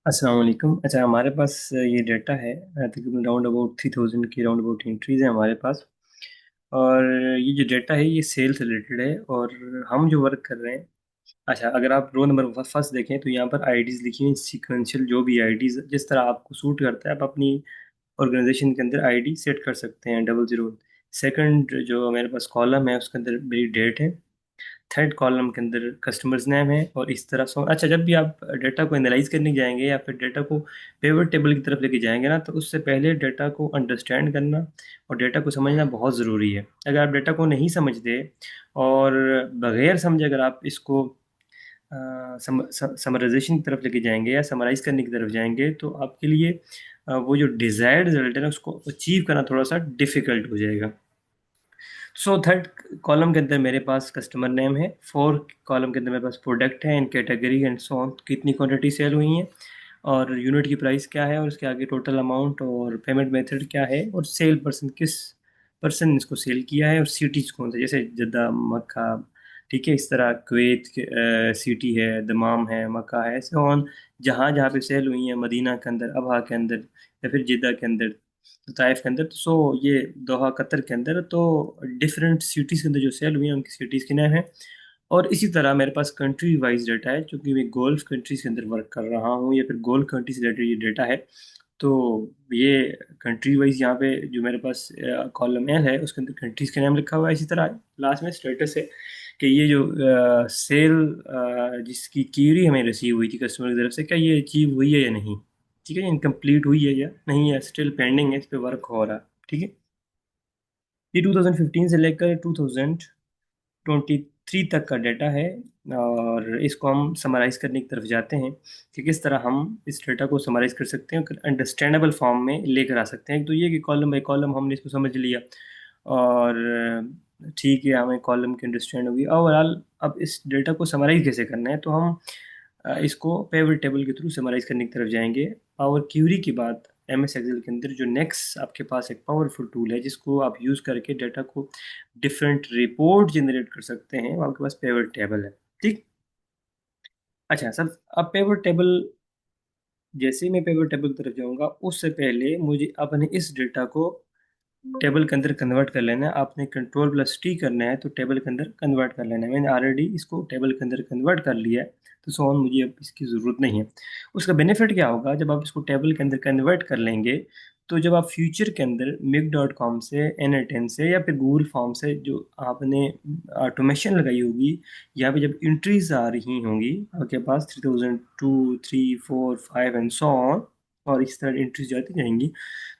अस्सलाम वालेकुम। अच्छा, हमारे पास ये डाटा है। तकरीबन राउंड अबाउट 3000 की राउंड अबाउट एंट्रीज है हमारे पास। और ये जो डाटा है ये सेल से रिलेटेड है और हम जो वर्क कर रहे हैं। अच्छा, अगर आप रो नंबर फर्स्ट देखें तो यहाँ पर आईडीज़ लिखी हैं, सीक्वेंशियल जो भी आईडीज़ जिस तरह आपको सूट करता है आप अपनी ऑर्गेनाइजेशन के अंदर आईडी सेट कर सकते हैं। 00। सेकंड जो मेरे पास कॉलम है उसके अंदर मेरी डेट है। थर्ड कॉलम के अंदर कस्टमर्स नेम है और इस तरह से। अच्छा, जब भी आप डेटा को एनालाइज करने जाएंगे या फिर डेटा को पिवट टेबल की तरफ लेके जाएंगे ना, तो उससे पहले डेटा को अंडरस्टैंड करना और डेटा को समझना बहुत ज़रूरी है। अगर आप डेटा को नहीं समझते और बगैर समझे अगर आप इसको समराइजेशन की तरफ लेके जाएंगे या समराइज करने की तरफ जाएंगे तो आपके लिए वो जो डिज़ायर्ड रिजल्ट है ना उसको अचीव करना थोड़ा सा डिफ़िकल्ट हो जाएगा। सो थर्ड कॉलम के अंदर मेरे पास कस्टमर नेम है। फोर्थ कॉलम के अंदर मेरे पास प्रोडक्ट है and category and so on, कितनी क्वांटिटी सेल हुई है और यूनिट की प्राइस क्या है और उसके आगे टोटल अमाउंट और पेमेंट मेथड क्या है और सेल पर्सन किस पर्सन इसको सेल किया है और सिटीज कौन सा, जैसे जद्दा, मक्का, ठीक है, इस तरह कुवैत सिटी है, दमाम है, मक्का है, सो ऑन। जहाँ जहाँ पे सेल हुई है, मदीना के अंदर, अबहा के अंदर या फिर जिद्दा के अंदर, तो ताइफ के अंदर, तो सो ये दोहा कतर के अंदर, तो डिफरेंट सिटीज़ के अंदर जो सेल हुई हैं उनकी सिटीज़ के नाम है। और इसी तरह मेरे पास कंट्री वाइज डाटा है, क्योंकि मैं गोल्फ कंट्रीज के अंदर वर्क कर रहा हूँ या फिर गोल्फ कंट्री से रिलेटेड ये डाटा है। तो ये कंट्री वाइज यहाँ पे जो मेरे पास कॉलम एल है उसके अंदर कंट्रीज के नाम लिखा हुआ है। इसी तरह लास्ट में स्टेटस है कि ये जो सेल जिसकी क्यूरी हमें रिसीव हुई थी कस्टमर की तरफ से, क्या ये अचीव हुई है या नहीं, ठीक है, इनकम्प्लीट हुई है या नहीं है, स्टिल पेंडिंग है, इस पे वर्क हो रहा है, ठीक है। ये 2015 से लेकर 2023 तक का डाटा है। और इसको हम समराइज करने की तरफ जाते हैं कि किस तरह हम इस डाटा को समराइज कर सकते हैं और अंडरस्टैंडेबल फॉर्म में लेकर आ सकते हैं। तो ये कि कॉलम बाई कॉलम हमने इसको समझ लिया और ठीक है, हमें कॉलम की अंडरस्टैंड होगी ओवरऑल। अब इस डेटा को समराइज कैसे करना है, तो हम इसको पेवट टेबल के थ्रू समराइज करने की तरफ जाएंगे। पावर क्यूरी की बात, एम एस एक्सेल के अंदर जो नेक्स्ट आपके पास एक पावरफुल टूल है जिसको आप यूज़ करके डाटा को डिफरेंट रिपोर्ट जनरेट कर सकते हैं, वो आपके पास पेवट टेबल है, ठीक। अच्छा सर, अब पेवट टेबल, जैसे ही मैं पेवट टेबल की तरफ जाऊंगा उससे पहले मुझे अपने इस डेटा को टेबल के अंदर कन्वर्ट कर लेना है। आपने कंट्रोल प्लस टी करना है तो टेबल के अंदर कन्वर्ट कर लेना है। मैंने ऑलरेडी इसको टेबल के अंदर कन्वर्ट कर लिया है, तो सो ऑन, मुझे अब इसकी ज़रूरत नहीं है। उसका बेनिफिट क्या होगा, जब आप इसको टेबल के अंदर कन्वर्ट कर लेंगे तो जब आप फ्यूचर के अंदर mic.com से, N10 से या फिर गूगल फॉर्म से जो आपने ऑटोमेशन लगाई होगी, यहाँ पे जब इंट्रीज आ रही होंगी आपके पास 3002, 3, 4, 5 एंड सो ऑन, और इस तरह इंट्रीज जाती जाएंगी,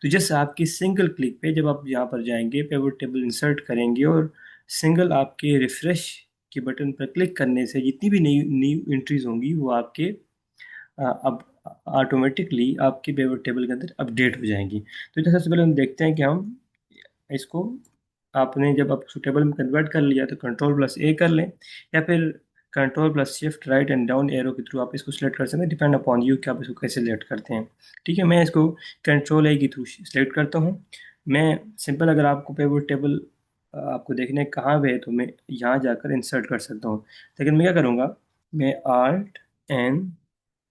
तो जस्ट आपकी सिंगल क्लिक पे जब आप यहाँ पर जाएंगे, पिवट टेबल इंसर्ट करेंगे और सिंगल आपके रिफ्रेश के बटन पर क्लिक करने से जितनी भी नई न्यू एंट्रीज होंगी वो आपके अब ऑटोमेटिकली आपके पिवट टेबल के अंदर अपडेट हो जाएंगी। तो जैसे सबसे पहले हम देखते हैं कि हम इसको, आपने जब आप उसको टेबल में कन्वर्ट कर लिया तो कंट्रोल प्लस ए कर लें या फिर control plus shift right and down arrow के थ्रू आप इसको सिलेक्ट कर सकते हैं, डिपेंड अपॉन यू कि आप इसको कैसे सिलेक्ट करते हैं, ठीक है। मैं इसको कंट्रोल ए के थ्रू सिलेक्ट करता हूँ। मैं सिंपल, अगर आपको पेवट टेबल आपको देखने कहाँ पे है तो मैं यहाँ जाकर इंसर्ट कर सकता हूँ, लेकिन मैं क्या करूँगा, मैं आल्ट एन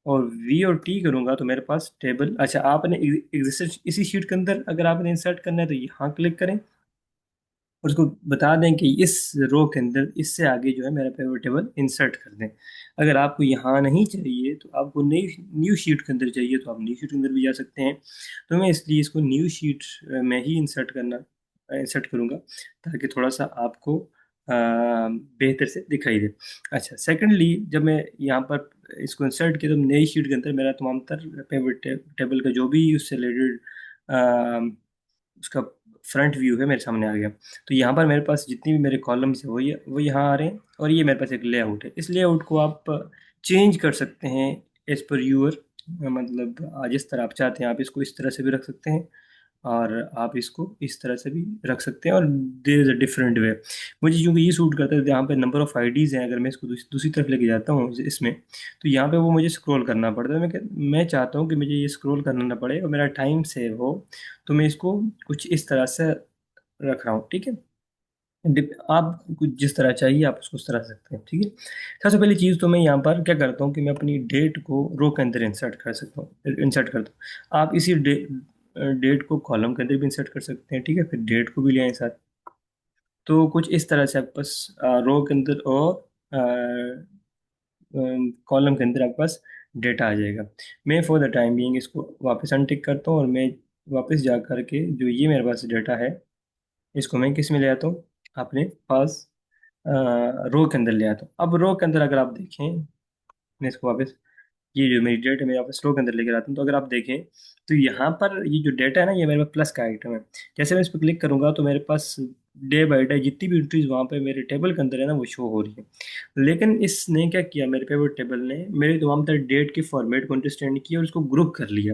और वी और टी करूँगा तो मेरे पास टेबल, अच्छा आपने एग्जिस्टेंस इसी शीट के अंदर अगर आपने इंसर्ट करना है तो यहाँ क्लिक करें और उसको बता दें कि इस रो के अंदर इससे आगे जो है मेरा पिवट टेबल इंसर्ट कर दें। अगर आपको यहाँ नहीं चाहिए तो आपको नई न्यू शीट के अंदर चाहिए तो आप न्यू शीट के अंदर भी जा सकते हैं। तो मैं इसलिए इसको न्यू शीट में ही इंसर्ट करूँगा ताकि थोड़ा सा आपको बेहतर से दिखाई दे। अच्छा, सेकेंडली जब मैं यहाँ पर इसको इंसर्ट किया तो नई शीट के अंदर मेरा तमाम तर पिवट टेबल का जो भी उससे रिलेटेड उसका फ्रंट व्यू है मेरे सामने आ गया। तो यहाँ पर मेरे पास जितनी भी मेरे कॉलम्स हैं वो यहाँ आ रहे हैं और ये मेरे पास एक लेआउट है। इस लेआउट को आप चेंज कर सकते हैं एज पर यूअर, मतलब जिस तरह आप चाहते हैं आप इसको इस तरह से भी रख सकते हैं और आप इसको इस तरह से भी रख सकते हैं और there is a different way. मुझे क्योंकि ये सूट करता है, यहाँ पे नंबर ऑफ़ आईडीज़ हैं, अगर मैं इसको दूसरी तरफ लेके जाता हूँ इसमें, तो यहाँ पे वो मुझे स्क्रॉल करना पड़ता है। मैं चाहता हूँ कि मुझे ये स्क्रॉल करना ना पड़े और मेरा टाइम सेव हो, तो मैं इसको कुछ इस तरह से रख रहा हूँ, ठीक है। आप कुछ जिस तरह चाहिए आप उसको उस तरह से सकते हैं, ठीक है। सबसे पहली चीज़ तो मैं यहाँ पर क्या करता हूँ कि मैं अपनी डेट को रो के अंदर इंसर्ट कर सकता हूँ, इंसर्ट करता हूँ। आप इसी डेट को कॉलम के अंदर भी इंसर्ट कर सकते हैं, ठीक है। फिर डेट को भी ले आए साथ। तो कुछ इस तरह से आपके पास रो के अंदर और कॉलम के अंदर आपके पास डेटा आ जाएगा। मैं फॉर द टाइम बीइंग इसको वापस अनटिक करता हूँ, और मैं वापस जा करके जो ये मेरे पास डेटा है इसको मैं किस में ले आता हूँ, अपने पास रो के अंदर ले आता हूँ। अब रो के अंदर अगर आप देखें, मैं इसको वापस, ये जो मेरी डेट है मैं वापस रो के अंदर लेकर आता हूँ। तो अगर आप देखें तो यहाँ पर ये जो डेटा है ना, ये मेरे पास प्लस का आइटम है। जैसे मैं इस पर क्लिक करूंगा तो मेरे पास डे बाई डे जितनी भी एंट्रीज वहाँ पे मेरे टेबल के अंदर है ना वो शो हो रही है। लेकिन इसने क्या किया, मेरे पेपर टेबल ने मेरे तमाम तरह डेट के फॉर्मेट को अंडरस्टैंड किया और उसको ग्रुप कर लिया।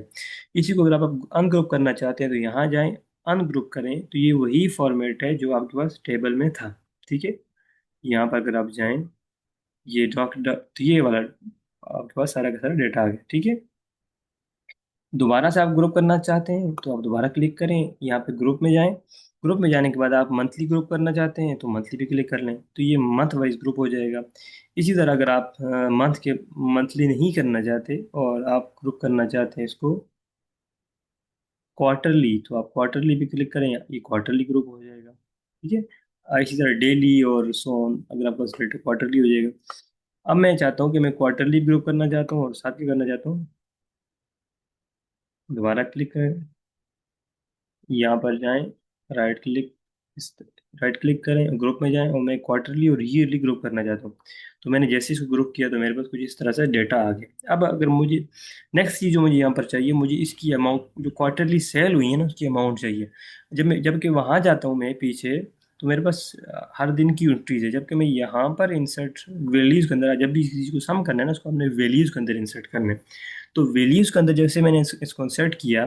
इसी को अगर आप अनग्रुप करना चाहते हैं तो यहाँ जाएं, अनग्रुप करें, तो ये वही फॉर्मेट है जो आपके पास टेबल में था, ठीक है। यहाँ पर अगर आप जाएं, ये तो ये वाला आपके पास सारा का सारा डेटा आ गया, ठीक है। दोबारा से आप ग्रुप करना चाहते हैं तो आप दोबारा क्लिक करें, यहाँ पे ग्रुप में जाएं। ग्रुप में जाने के बाद आप मंथली ग्रुप करना चाहते हैं तो मंथली पे क्लिक कर लें, तो ये मंथ वाइज ग्रुप हो जाएगा। इसी तरह अगर आप मंथली नहीं करना चाहते और आप ग्रुप करना चाहते हैं इसको क्वार्टरली, तो आप क्वार्टरली पे क्लिक करें, ये क्वार्टरली ग्रुप हो जाएगा, ठीक है। इसी तरह डेली और सो ऑन, अगर आपका स्टेट क्वार्टरली हो जाएगा। अब मैं चाहता हूँ कि मैं क्वार्टरली ग्रुप करना चाहता हूँ और साथ ही करना चाहता हूँ, दोबारा क्लिक करें, यहाँ पर जाएं, राइट क्लिक, इस राइट क्लिक करें, ग्रुप में जाएं, और मैं क्वार्टरली और ईयरली ग्रुप करना चाहता हूँ। तो मैंने जैसे इसको ग्रुप किया तो मेरे पास कुछ इस तरह से डेटा आ गया। अब अगर मुझे नेक्स्ट चीज़ जो मुझे यहाँ पर चाहिए, मुझे इसकी अमाउंट जो क्वार्टरली सेल हुई है ना उसकी अमाउंट चाहिए। जबकि वहाँ जाता हूँ मैं पीछे, तो मेरे पास हर दिन की एंट्रीज है, जबकि मैं यहाँ पर इंसर्ट वैल्यूज़ के अंदर, जब भी किसी चीज़ को सम करना है ना उसको हमने वैल्यूज़ के अंदर इंसर्ट करना है। तो वैल्यूज़ के अंदर जैसे मैंने इसको इंसर्ट किया,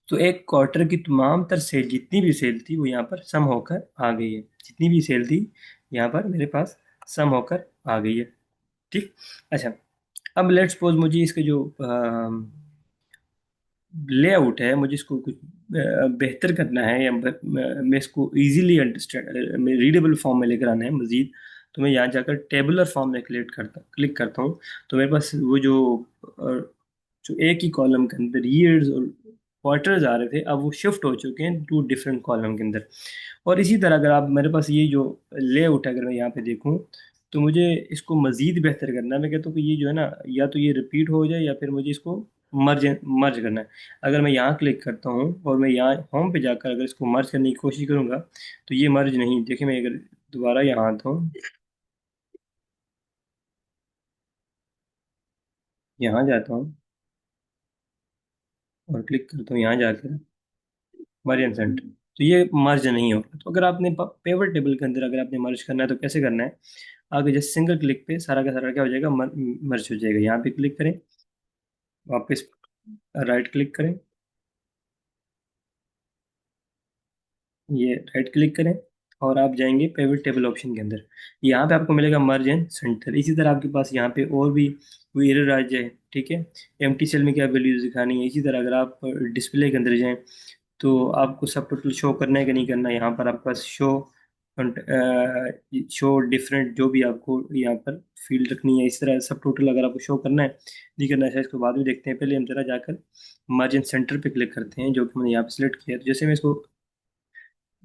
तो एक क्वार्टर की तमाम तर सेल जितनी भी सेल थी वो यहाँ पर सम होकर आ गई है। जितनी भी सेल थी यहाँ पर मेरे पास सम होकर आ गई है, ठीक। अच्छा, अब लेट्स सपोज मुझे इसके जो लेआउट है, मुझे इसको कुछ बेहतर करना है, या मैं इसको इजीली अंडरस्टैंड रीडेबल फॉर्म में लेकर आना है मज़ीद। तो मैं यहाँ जाकर टेबुलर फॉर्म में क्लिक करता हूँ। तो मेरे पास वो जो एक ही कॉलम के अंदर ईयर्स और क्वार्टर्स आ रहे थे, अब वो शिफ्ट हो चुके हैं टू डिफरेंट कॉलम के अंदर। और इसी तरह अगर आप, मेरे पास ये जो लेआउट है अगर मैं यहाँ पे देखूँ, तो मुझे इसको मज़ीद बेहतर करना है। मैं कहता हूँ कि ये जो है ना, या तो ये रिपीट हो जाए या फिर मुझे इसको मर्ज मर्ज करना है। अगर मैं यहाँ क्लिक करता हूँ और मैं यहाँ होम पे जाकर अगर इसको मर्ज करने की कोशिश करूँगा तो ये मर्ज नहीं, देखिए मैं अगर दोबारा यहाँ आता हूँ, यहाँ जाता हूँ और क्लिक करता हूँ यहाँ जाकर मर्ज एंड सेंटर, तो ये मर्ज नहीं हो रहा। तो अगर आपने पेवर टेबल के अंदर अगर आपने मर्ज करना है तो कैसे करना है, आगे जस्ट सिंगल क्लिक पे सारा का सारा क्या हो जाएगा, मर्ज हो जाएगा। यहाँ पे क्लिक करें, वापस राइट क्लिक करें, ये राइट क्लिक करें, और आप जाएंगे पेविट टेबल ऑप्शन के अंदर। यहाँ पे आपको मिलेगा मर्ज एंड सेंटर। इसी तरह आपके पास यहाँ पे और भी कोई एरर आ जाए, ठीक है, एम्प्टी सेल में क्या वैल्यूज दिखानी है। इसी तरह अगर आप डिस्प्ले के अंदर जाएं तो आपको सब टोटल शो करना है कि नहीं करना है। यहाँ पर आपके पास शो डिफरेंट जो भी आपको यहाँ पर फील्ड रखनी है, इस तरह सब टोटल अगर आपको शो करना है नहीं करना है इसको बाद में देखते हैं। पहले हम जरा जाकर मर्ज एंड सेंटर पे क्लिक करते हैं, जो कि मैंने यहाँ पे सिलेक्ट किया। तो जैसे मैं इसको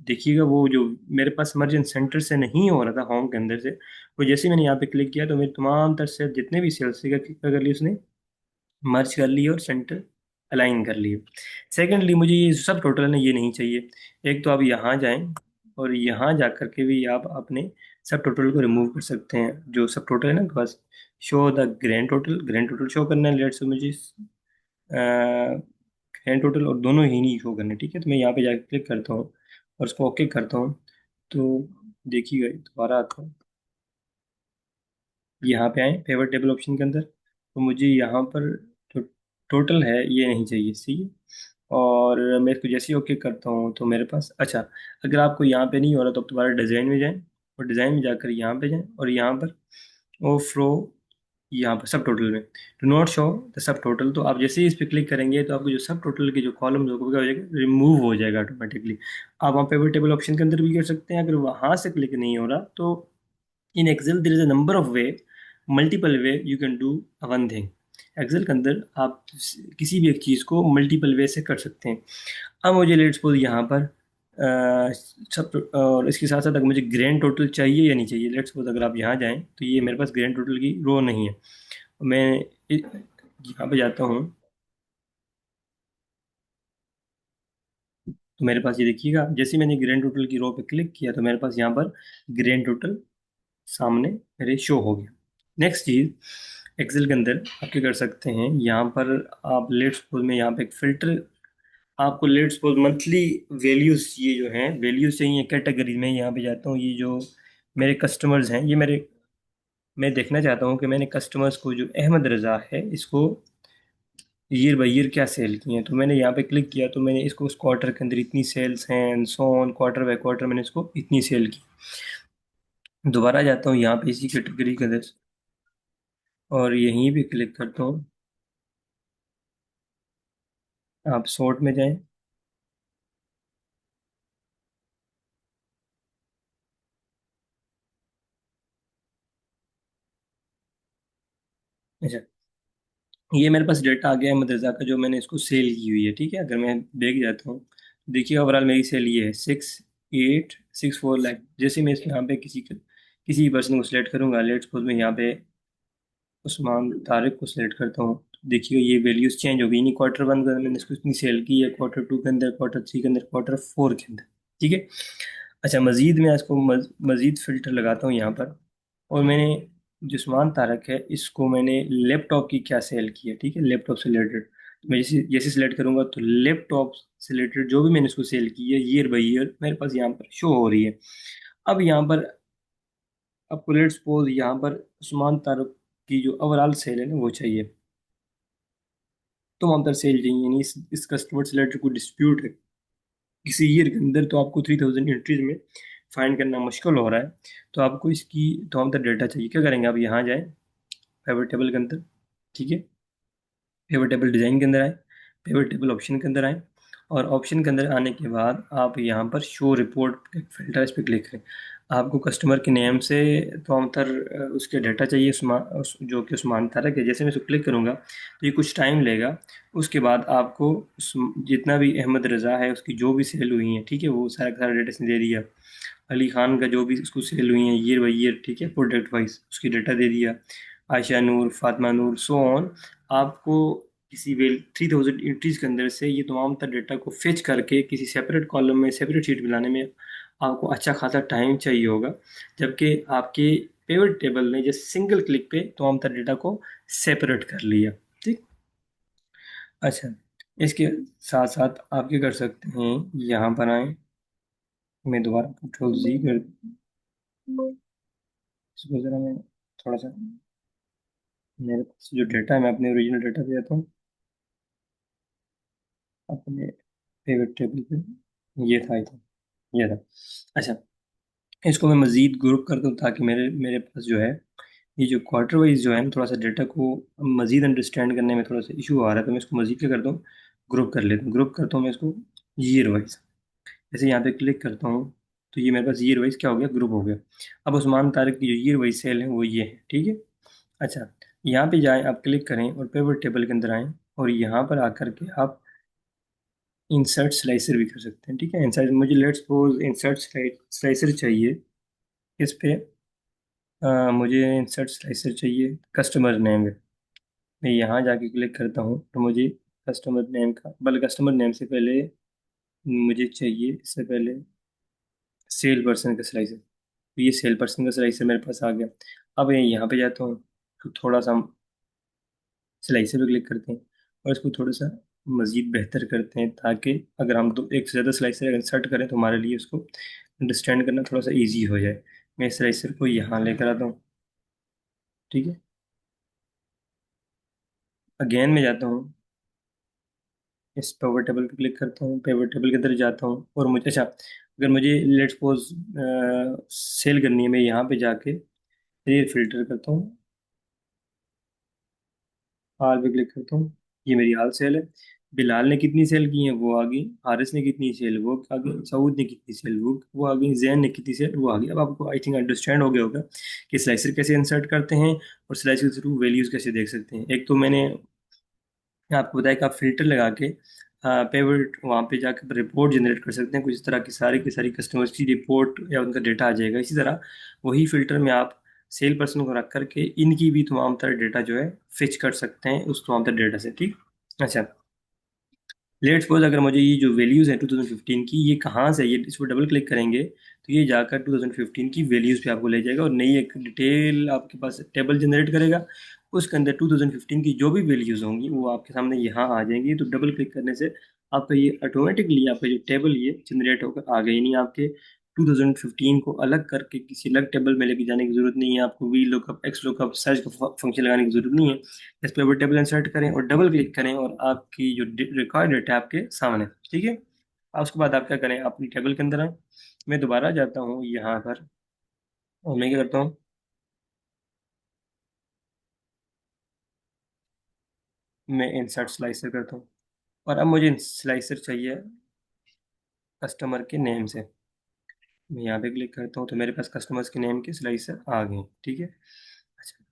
देखिएगा, वो जो मेरे पास मर्जेंट सेंटर से नहीं हो रहा था होम के अंदर से, वो जैसे ही मैंने यहाँ पे क्लिक किया तो मेरे तमाम तरह से जितने भी सेल्स थे क्या कर लिए उसने, मर्ज कर लिए और सेंटर अलाइन कर लिए। सेकेंडली मुझे ये सब टोटल है ना ये नहीं चाहिए। एक तो आप यहाँ जाएं और यहाँ जा करके भी आप अपने सब टोटल को रिमूव कर सकते हैं। जो सब टोटल है ना बस, show the grand total show करना है। लेट्स से मुझे ग्रैंड टोटल और दोनों ही नहीं शो करने, ठीक है। तो मैं यहाँ पे जाकर क्लिक करता हूँ और उसको ओके करता हूँ। तो देखिएगा दोबारा आता हूँ, यहाँ पे आए फेवर टेबल ऑप्शन के अंदर, तो मुझे यहाँ पर जो टोटल है ये नहीं चाहिए, सही है। और मैं इसको जैसे ही ओके करता हूँ तो मेरे पास, अच्छा, अगर आपको यहाँ पे नहीं हो रहा तो आप दोबारा डिज़ाइन में जाएं, और डिज़ाइन में जाकर यहाँ पे जाएं और यहाँ पर ओफ्लो यहाँ पर सब टोटल में do not show the sub total, तो आप जैसे ही इस पर क्लिक करेंगे तो आपको जो सब टोटल के जो कॉलम होगा क्या हो जाएगा, रिमूव हो जाएगा ऑटोमेटिकली। आप वहाँ पेवर टेबल ऑप्शन के अंदर भी कर सकते हैं, अगर वहाँ से क्लिक नहीं हो रहा तो in Excel there is a number of way, multiple way you can do one thing. Excel के अंदर आप किसी भी एक चीज़ को मल्टीपल वे से कर सकते हैं। अब मुझे लेट्स सपोज यहाँ पर सब और इसके साथ साथ अगर मुझे ग्रैंड टोटल चाहिए या नहीं चाहिए, लेट्स सपोज अगर आप यहाँ जाएं तो ये मेरे पास ग्रैंड टोटल की रो नहीं है। मैं यहाँ पे जाता हूँ तो मेरे पास ये देखिएगा, जैसे ही मैंने ग्रैंड टोटल की रो पे क्लिक किया तो मेरे पास यहाँ पर ग्रैंड टोटल सामने मेरे शो हो गया। नेक्स्ट चीज़, एक्सेल के अंदर आप क्या कर सकते हैं, यहाँ पर आप लेट सपोज में यहाँ पे एक फिल्टर, आपको लेट सपोज मंथली वैल्यूज, ये जो हैं वैल्यूज चाहिए कैटेगरी में, यहाँ पे जाता हूँ, ये जो मेरे कस्टमर्स हैं, ये मेरे, मैं देखना चाहता हूँ कि मैंने कस्टमर्स को, जो अहमद रज़ा है, इसको ईयर बाई ईयर क्या सेल की हैं। तो मैंने यहाँ पे क्लिक किया तो मैंने इसको उस क्वार्टर के अंदर इतनी सेल्स हैं and so on, quarter by quarter मैंने इसको इतनी सेल की। दोबारा जाता हूँ यहाँ पे इसी कैटेगरी के अंदर और यहीं पे क्लिक करता हूँ, आप सॉर्ट में जाएं। अच्छा, ये मेरे पास डेटा आ गया है मदरसा का, जो मैंने इसको सेल की हुई है, ठीक है। अगर मैं देख जाता हूँ, देखिए ओवरऑल मेरी सेल ये है 6864 लाख। जैसे मैं इस यहाँ पे किसी पर्सन को सिलेक्ट करूंगा, लेट्स सपोज मैं यहाँ पे उस्मान तारिक को सिलेक्ट करता हूँ, तो देखिए ये वैल्यूज चेंज हो गई। नहीं, क्वार्टर वन के अंदर मैंने इसको इतनी सेल की है, क्वार्टर टू के अंदर, क्वार्टर थ्री के अंदर, क्वार्टर फोर के अंदर, ठीक है। अच्छा, मजीद मैं इसको मजीद फिल्टर लगाता हूँ यहाँ पर, और मैंने जो उस्मान तारक है इसको मैंने लैपटॉप की क्या सेल की है, ठीक है, लैपटॉप से रिलेटेड। तो मैं जैसे जैसे सिलेक्ट करूंगा तो लैपटॉप से रिलेटेड जो भी मैंने इसको सेल की है ईयर बाई ईयर मेरे पास यहाँ पर शो हो रही है। अब यहाँ पर आपको लेट्स सपोज यहाँ पर उस्मान तारक की जो ओवरऑल सेल है ना वो चाहिए, तो वहाँ पर सेल चाहिए, यानी इस कस्टमर से रिलेटेड कोई डिस्प्यूट है किसी ईयर के अंदर, तो आपको 3000 एंट्रीज में फाइंड करना मुश्किल हो रहा है। तो आपको इसकी तो हम तक डेटा चाहिए, क्या करेंगे, आप यहाँ जाएं पिवट टेबल के अंदर, ठीक है, पिवट टेबल डिज़ाइन के अंदर आए, पिवट टेबल ऑप्शन के अंदर आए, और ऑप्शन के अंदर आने के बाद आप यहाँ पर शो रिपोर्ट फिल्टर, इस पर क्लिक करें। आपको कस्टमर के नेम से तो अंतर उसके डाटा चाहिए, जो कि उस्मान तारक है। जैसे मैं इसको क्लिक करूँगा तो ये कुछ टाइम लेगा, उसके बाद आपको जितना भी अहमद रज़ा है उसकी जो भी सेल हुई है, ठीक है, वो सारा का सारा डेटा इसने दे दिया। अली खान का जो भी उसको सेल हुई है ईयर बाई ईयर, ठीक है, प्रोडक्ट वाइज उसकी डाटा दे दिया। आयशा नूर, फातिमा नूर, सो ऑन। आपको किसी वेल 3000 एंट्रीज के अंदर से ये तमाम तर डाटा को फेच करके किसी सेपरेट कॉलम में, सेपरेट शीट में लाने में आपको अच्छा खासा टाइम चाहिए होगा, जबकि आपके पेवट टेबल ने जस्ट सिंगल क्लिक पे तमाम तर डाटा को सेपरेट कर लिया, ठीक। अच्छा, इसके साथ साथ आप क्या कर सकते हैं, यहाँ पर आए, मैं दोबारा कंट्रोल जी कर, इसको जरा मैं थोड़ा सा, मेरे पास जो डेटा है मैं अपने ओरिजिनल डेटा पे जाता हूँ, अपने फेवरेट टेबल पे, ये था, ये था। अच्छा, इसको मैं मज़ीद ग्रुप कर दूँ ताकि मेरे मेरे पास जो है ये जो क्वार्टर वाइज जो है ना, थोड़ा सा डेटा को मज़ीद अंडरस्टैंड करने में थोड़ा सा इशू आ रहा है, तो मैं इसको मज़ीद क्या करता हूँ, ग्रुप कर लेता हूँ। ग्रुप करता हूँ मैं इसको ईयर वाइज, जैसे यहाँ पे क्लिक करता हूँ तो ये मेरे पास ईयर वाइज क्या हो गया, ग्रुप हो गया। अब उस्मान तारिक की जो ईयर वाइज सेल है वो ये है, ठीक है। अच्छा, यहाँ पे जाएं, आप क्लिक करें और पेवर टेबल के अंदर आएँ, और यहाँ पर आकर के आप इंसर्ट स्लाइसर भी कर सकते हैं, ठीक है। इंसर्ट, मुझे लेट्स सपोज इंसर्ट स्लाइसर चाहिए, इस पे मुझे इंसर्ट स्लाइसर चाहिए, कस्टमर नेम है। मैं यहाँ जाके क्लिक करता हूँ तो मुझे कस्टमर नेम का, बल्कि कस्टमर नेम से पहले मुझे चाहिए, इससे पहले सेल पर्सन का स्लाइसर। तो ये सेल पर्सन का स्लाइसर मेरे पास आ गया। अब मैं यहाँ पे जाता हूँ तो थोड़ा सा हम स्लाइसर पे क्लिक करते हैं और इसको थोड़ा सा मज़ीद बेहतर करते हैं, ताकि अगर हम तो एक से ज़्यादा स्लाइसर इंसर्ट करें तो हमारे लिए उसको अंडरस्टैंड करना थोड़ा सा इजी हो जाए। मैं स्लाइसर को यहाँ लेकर आता हूँ, ठीक है। अगेन मैं जाता हूँ, इस पेवर टेबल पे क्लिक करता हूँ, पेवर टेबल के अंदर जाता हूँ, और मुझे, अच्छा, अगर मुझे लेट्स सपोज सेल करनी है, मैं यहाँ पे जाके फिर फिल्टर करता हूँ, हाल पे क्लिक करता हूँ, ये मेरी हाल सेल है। बिलाल ने कितनी सेल की है वो आ गई, हारिस ने कितनी सेल वो आ गई, सऊद ने कितनी सेल वो आ गई, जैन ने कितनी सेल वो आ गई। अब आपको आई थिंक अंडरस्टैंड हो गया होगा कि स्लाइसर कैसे इंसर्ट करते हैं और स्लाइसर के थ्रू वैल्यूज कैसे देख सकते हैं। एक तो मैंने आपको बताया कि आप फिल्टर लगा के पेवट वहाँ पे जाकर रिपोर्ट जनरेट कर सकते हैं, कुछ इस तरह की सारी कस्टमर्स की रिपोर्ट या उनका डेटा आ जाएगा। इसी तरह वही फिल्टर में आप सेल पर्सन को रख करके इनकी भी तमाम तरह डेटा जो है फिच कर सकते हैं उस तमाम तरह डेटा से। ठीक। अच्छा, लेट्स सपोज अगर मुझे ये जो वैल्यूज़ है 2015 की, ये कहाँ से, ये इस पर डबल क्लिक करेंगे तो ये जाकर 2015 की वैल्यूज़ पे आपको ले जाएगा और नई एक डिटेल आपके पास टेबल जनरेट करेगा। उसके अंदर 2015 की जो भी वैल्यूज़ होंगी वो आपके सामने यहाँ आ जाएंगी। तो डबल क्लिक करने से आपका ये ऑटोमेटिकली आपका जो टेबल ये जनरेट होकर आ गई। नहीं आपके 2015 को अलग करके किसी अलग टेबल में लेके जाने की जरूरत नहीं है, आपको V lookup x lookup search का फंक्शन लगाने की जरूरत नहीं है। इस पर वो टेबल इंसर्ट करें और डबल क्लिक करें और आपकी जो रिकॉर्ड डेटा है आपके सामने। ठीक है। अब उसके बाद आप क्या करें, अपनी टेबल के अंदर आए। मैं दोबारा जाता हूँ यहाँ पर और मैं क्या करता हूँ, मैं इंसर्ट स्लाइसर करता हूँ और अब मुझे स्लाइसर चाहिए कस्टमर के नेम से। मैं यहाँ पे क्लिक करता हूँ तो मेरे पास कस्टमर्स के नेम के स्लाइसर आ गए। ठीक है। अच्छा,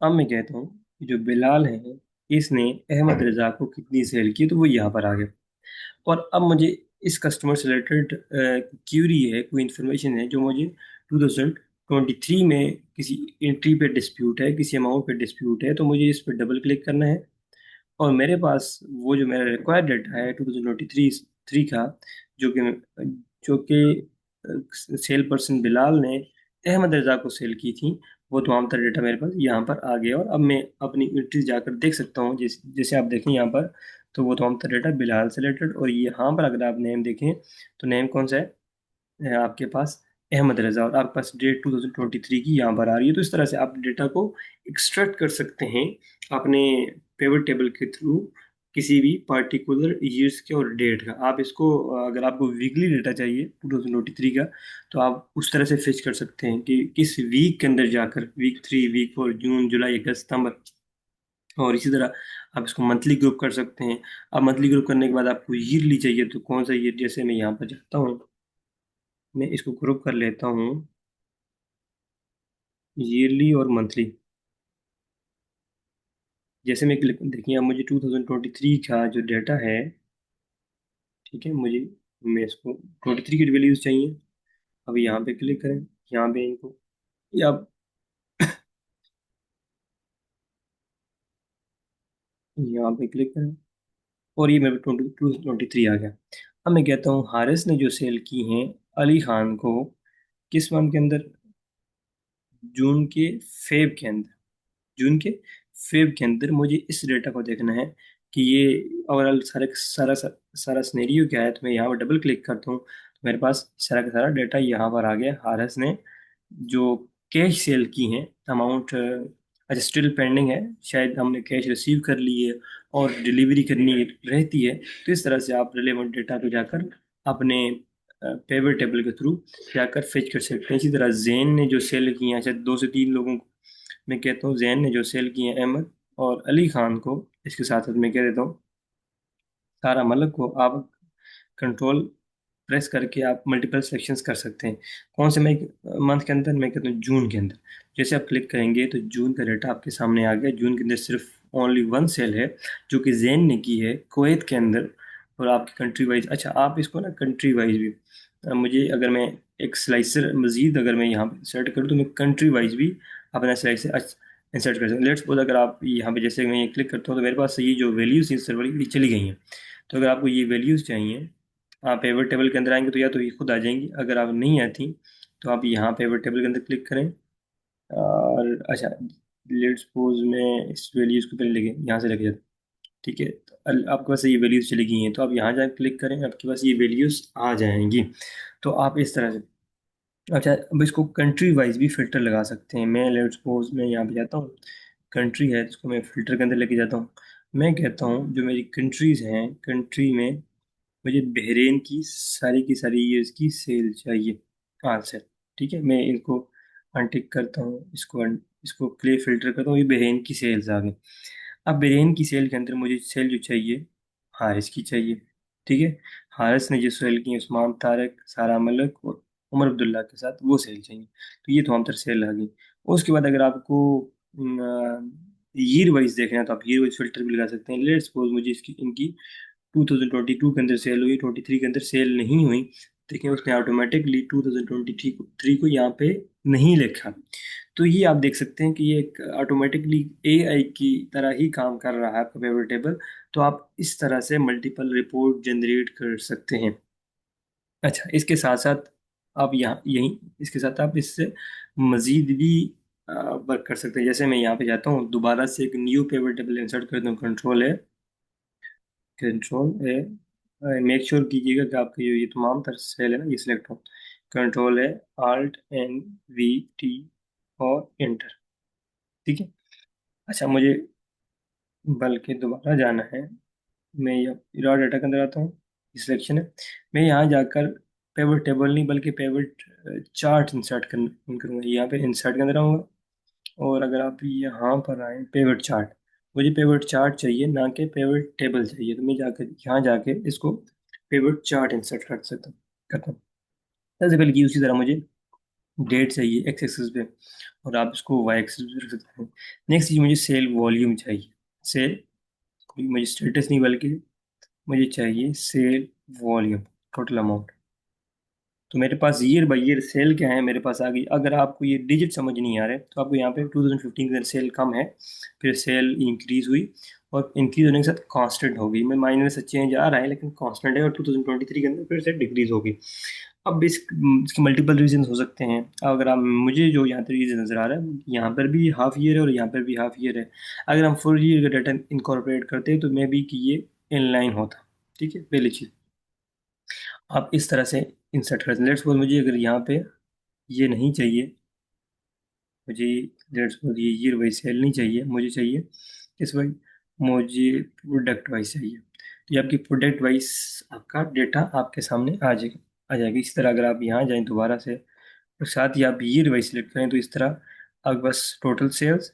अब मैं कहता हूँ कि जो बिलाल है इसने अहमद रजा को कितनी सेल की, तो वो यहाँ पर आ गया। और अब मुझे इस कस्टमर से रिलेटेड क्यूरी है, कोई इन्फॉर्मेशन है जो मुझे 2023 में किसी एंट्री पे डिस्प्यूट है, किसी अमाउंट पे डिस्प्यूट है, तो मुझे इस पर डबल क्लिक करना है। और मेरे पास वो जो मेरा रिक्वायर्ड डाटा है 2023 थ्री का, जो कि सेल पर्सन बिलाल ने अहमद रजा को सेल की थी, वो तमाम तरह डेटा मेरे पास यहाँ पर आ गया। और अब मैं अपनी एंट्री जाकर देख सकता हूँ, जैसे आप देखें यहाँ पर, तो वो तमाम तरह डेटा बिलाल से रिलेटेड। और यहाँ पर अगर आप नेम देखें तो नेम कौन सा है आपके पास, अहमद रजा, और आपके पास डेट 2023 की यहाँ पर आ रही है। तो इस तरह से आप डेटा को एक्सट्रैक्ट कर सकते हैं अपने पेवर टेबल के थ्रू, किसी भी पर्टिकुलर ईयर्स के और डेट का। आप इसको अगर आपको वीकली डेटा चाहिए 2023 का, तो आप उस तरह से फिच कर सकते हैं कि किस वीक के अंदर जाकर, वीक 3, वीक 4, जून, जुलाई, अगस्त, सितंबर। और इसी तरह आप इसको मंथली ग्रुप कर सकते हैं। अब मंथली ग्रुप करने के बाद आपको ईयरली चाहिए तो कौन सा ईयर, जैसे मैं यहाँ पर जाता हूँ, मैं इसको ग्रुप कर लेता हूँ ईयरली और मंथली। जैसे मैं क्लिक देखिए, अब मुझे 2023 का जो डाटा है, ठीक है, मुझे, मैं इसको 23 की वैल्यूज चाहिए। अब यहाँ पे क्लिक करें, यहाँ पे इनको, या यहाँ पे क्लिक करें और ये मेरे 23 आ गया। अब मैं कहता हूँ हारिस ने जो सेल की हैं अली खान को किस मंथ के अंदर, जून के फेब के अंदर, जून के फेब के अंदर मुझे इस डेटा को देखना है कि ये ओवरऑल सारा सारा सिनेरियो क्या है। तो मैं यहाँ पर डबल क्लिक करता हूँ तो मेरे पास सारा का सारा डेटा यहाँ पर आ गया। हारस ने जो कैश सेल की हैं अमाउंट, अच्छा स्टिल पेंडिंग है, शायद हमने कैश रिसीव कर ली है और डिलीवरी करनी रहती है। तो इस तरह से आप रिलेवेंट डेटा को जाकर अपने पेवर टेबल के थ्रू जाकर फेच कर सकते हैं। इसी तरह जैन ने जो सेल की हैं, शायद 2 से 3 लोगों को, मैं कहता हूँ जैन ने जो सेल किए हैं अहमद और अली खान को, इसके साथ साथ मैं कह देता हूँ सारा मलिक को, आप कंट्रोल प्रेस करके आप मल्टीपल सिलेक्शंस कर सकते हैं। कौन से मंथ के अंदर, मैं कहता हूँ जून के अंदर। जैसे आप क्लिक करेंगे तो जून का डाटा आपके सामने आ गया। जून के अंदर सिर्फ ओनली वन सेल है जो कि जैन ने की है कुवैत के अंदर। और आपकी कंट्री वाइज, अच्छा आप इसको ना कंट्री वाइज भी, मुझे अगर मैं एक स्लाइसर मजीद अगर मैं यहाँ पे सेट करूँ तो मैं कंट्री वाइज भी अपना स्लाइसर इंसर्ट कर सकता हूँ। लेट्स सपोज अगर आप यहाँ पे, जैसे मैं ये क्लिक करता हूँ तो मेरे पास ये जो वैल्यूज इस सर्वर की चली गई हैं। तो अगर आपको ये वैल्यूज चाहिए, आप पेवर टेबल के अंदर आएंगे तो या तो ये खुद आ जाएंगी, अगर आप नहीं आती तो आप यहाँ पेवर टेबल के अंदर क्लिक करें। और अच्छा, लेट्स सपोज मैं इस वैल्यूज को पहले लेके यहाँ से लेके जाता हूँ। ठीक है, तो आपके पास ये वैल्यूज चली गई हैं तो आप यहाँ जाकर क्लिक करें, आपके पास ये वैल्यूज आ जाएंगी। तो आप इस तरह से, अच्छा अब इसको कंट्री वाइज भी फिल्टर लगा सकते हैं। मैं लेट्स सपोज मैं यहाँ पे जाता हूँ, कंट्री है इसको मैं फिल्टर के अंदर लेके जाता हूँ। मैं कहता हूँ जो मेरी कंट्रीज हैं, कंट्री में मुझे बहरीन की सारी ईयर्स की सेल चाहिए, हाँ सर। ठीक है, मैं इनको अनटिक करता हूँ, इसको इसको क्लियर फिल्टर करता हूँ, ये बेरेन की सेल्स आ गई। अब बेरेन की सेल के अंदर मुझे सेल जो चाहिए, हारिस की चाहिए। ठीक है, हारिस ने जो सेल की उस्मान तारक, सारा मलिक और उमर अब्दुल्ला के साथ, वो सेल चाहिए। तो ये तो हम तरह सेल आ गई। उसके बाद अगर आपको ईयर वाइज देखना है तो आप ईयर वाइज फिल्टर भी लगा सकते हैं। लेट्स सपोज मुझे इसकी इनकी 2022 के अंदर सेल हुई, 23 के अंदर सेल नहीं हुई, लेकिन उसने ऑटोमेटिकली 2023 को यहाँ पे नहीं लिखा। तो ये आप देख सकते हैं कि ये एक ऑटोमेटिकली एआई की तरह ही काम कर रहा है आपका पेवर टेबल। तो आप इस तरह से मल्टीपल रिपोर्ट जनरेट कर सकते हैं। अच्छा, इसके साथ साथ आप यहाँ यहीं इसके साथ आप इससे मज़ीद भी वर्क कर सकते हैं। जैसे मैं यहाँ पे जाता हूँ, दोबारा से एक न्यू पेवर टेबल इंसर्ट करता हूँ, कंट्रोल है, मेक श्योर कीजिएगा कि आपके ये तमाम तरह से सेल है ना, ये सिलेक्ट हो। कंट्रोल है, आल्ट एन वी टी और इंटर। ठीक है। अच्छा, मुझे बल्कि दोबारा जाना है। मैं ये रॉ डाटा के अंदर आता हूँ, सिलेक्शन है। मैं यहाँ जाकर पेवट टेबल नहीं बल्कि पेवट चार्ट इंसर्ट करूँगा। यहाँ पे इंसर्ट के अंदर आऊँगा, और अगर आप यहाँ पर आए पेवट चार्ट, मुझे पेवट चार्ट चाहिए ना कि पेवट टेबल चाहिए। तो मैं जाकर यहाँ जाके इसको पेवट चार्ट इंसर्ट कर सकता हूँ, करता हूँ। सबसे पहले की उसी तरह मुझे डेट चाहिए एक्स एक्सिस पे, और आप इसको वाई एक्सिस पे रख सकते हैं। नेक्स्ट चीज़, मुझे सेल वॉल्यूम चाहिए। सेल, मुझे स्टेटस नहीं बल्कि मुझे चाहिए सेल वॉल्यूम, टोटल अमाउंट। तो मेरे पास ईयर बाई ईयर सेल क्या है मेरे पास आ गई। अगर आपको ये डिजिट समझ नहीं आ रहे तो आपको यहाँ पे 2015 के अंदर सेल कम है, फिर सेल इंक्रीज हुई, और इंक्रीज होने के साथ कांस्टेंट हो गई। मैं माइनर से चेंज आ रहा है लेकिन कांस्टेंट है, और 2023 के अंदर फिर से डिक्रीज हो गई। अब इसके मल्टीपल रीजन हो सकते हैं। अगर आप मुझे जो यहाँ पे रीजन नज़र आ रहा है, यहाँ पर भी हाफ ईयर है और यहाँ पर भी हाफ ईयर है। अगर हम फुल ईयर का डाटा इनकॉर्पोरेट करते हैं तो मे बी कि ये इनलाइन होता। ठीक है, पहली चीज़ आप इस तरह से इंसर्ट करते हैं। लेट्स सपोज मुझे अगर यहाँ पे ये नहीं चाहिए, मुझे लेट्स सपोज ये वाइज सेल नहीं चाहिए, मुझे चाहिए इस वाइज, मुझे प्रोडक्ट वाइज चाहिए। तो ये आपकी प्रोडक्ट वाइज आपका डेटा आपके सामने आ जाएगा। इसी तरह अगर आप यहाँ जाएं दोबारा से, और साथ ही आप ईयर वाइज सिलेक्ट करें, तो इस तरह आपके पास टोटल सेल्स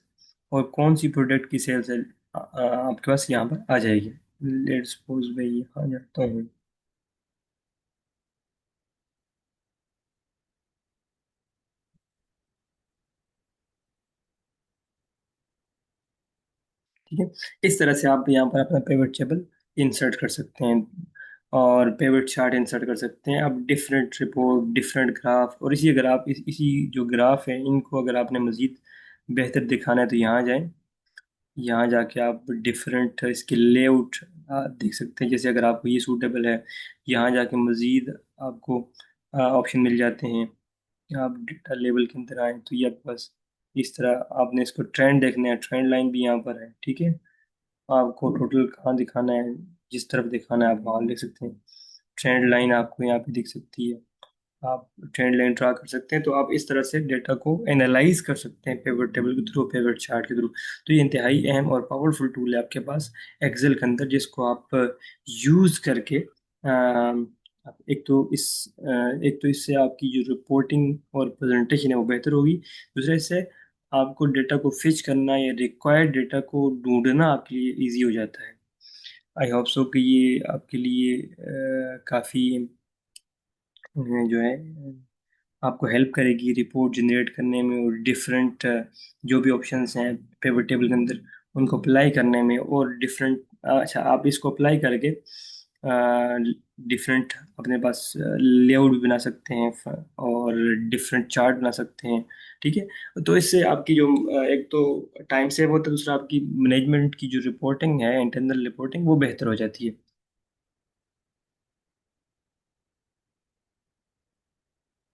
और कौन सी प्रोडक्ट की सेल्स है आपके पास यहाँ पर आ जाएगी। लेट्स सपोज मैं यहाँ जाता हूँ। ठीक है, इस तरह से आप यहाँ पर अपना पेवट टेबल इंसर्ट कर सकते हैं, और पेवट चार्ट इंसर्ट कर सकते हैं। अब डिफरेंट रिपोर्ट, डिफरेंट ग्राफ, और इसी अगर आप इसी जो ग्राफ है इनको अगर आपने मज़ीद बेहतर दिखाना है तो यहाँ जाएं। यहाँ जाके आप डिफरेंट इसके लेआउट देख सकते हैं। जैसे अगर आपको ये सूटेबल है, यहाँ जाके मज़ीद आपको ऑप्शन मिल जाते हैं। आप डेटा लेवल के अंदर आए तो ये आपके पास इस तरह आपने इसको ट्रेंड देखना है, ट्रेंड लाइन भी यहाँ पर है। ठीक है, आपको टोटल कहाँ दिखाना है, जिस तरफ दिखाना है आप वहाँ लिख सकते हैं। ट्रेंड लाइन आपको यहाँ पे दिख सकती है, आप ट्रेंड लाइन ड्रा कर सकते हैं। तो आप इस तरह से डेटा को एनालाइज कर सकते हैं पेवट टेबल के थ्रू, पेवट चार्ट के थ्रू। तो ये इंतहाई अहम और पावरफुल टूल है आपके पास एक्सेल के अंदर, जिसको आप यूज़ करके एक तो इससे आपकी जो रिपोर्टिंग और प्रेजेंटेशन है वो बेहतर होगी। दूसरे से आपको डेटा को फिच करना या रिक्वायर्ड डेटा को ढूंढना आपके लिए ईजी हो जाता है। आई होप सो कि ये आपके लिए काफ़ी जो है आपको हेल्प करेगी रिपोर्ट जनरेट करने में, और डिफरेंट जो भी ऑप्शंस हैं पेवर टेबल के अंदर उनको अप्लाई करने में, और डिफरेंट, अच्छा आप इसको अप्लाई करके डिफरेंट अपने पास लेआउट भी बना सकते हैं, और डिफरेंट चार्ट बना सकते हैं। ठीक है, तो इससे आपकी जो एक तो टाइम सेव होता है, दूसरा आपकी मैनेजमेंट की जो रिपोर्टिंग है, इंटरनल रिपोर्टिंग, वो बेहतर हो जाती है।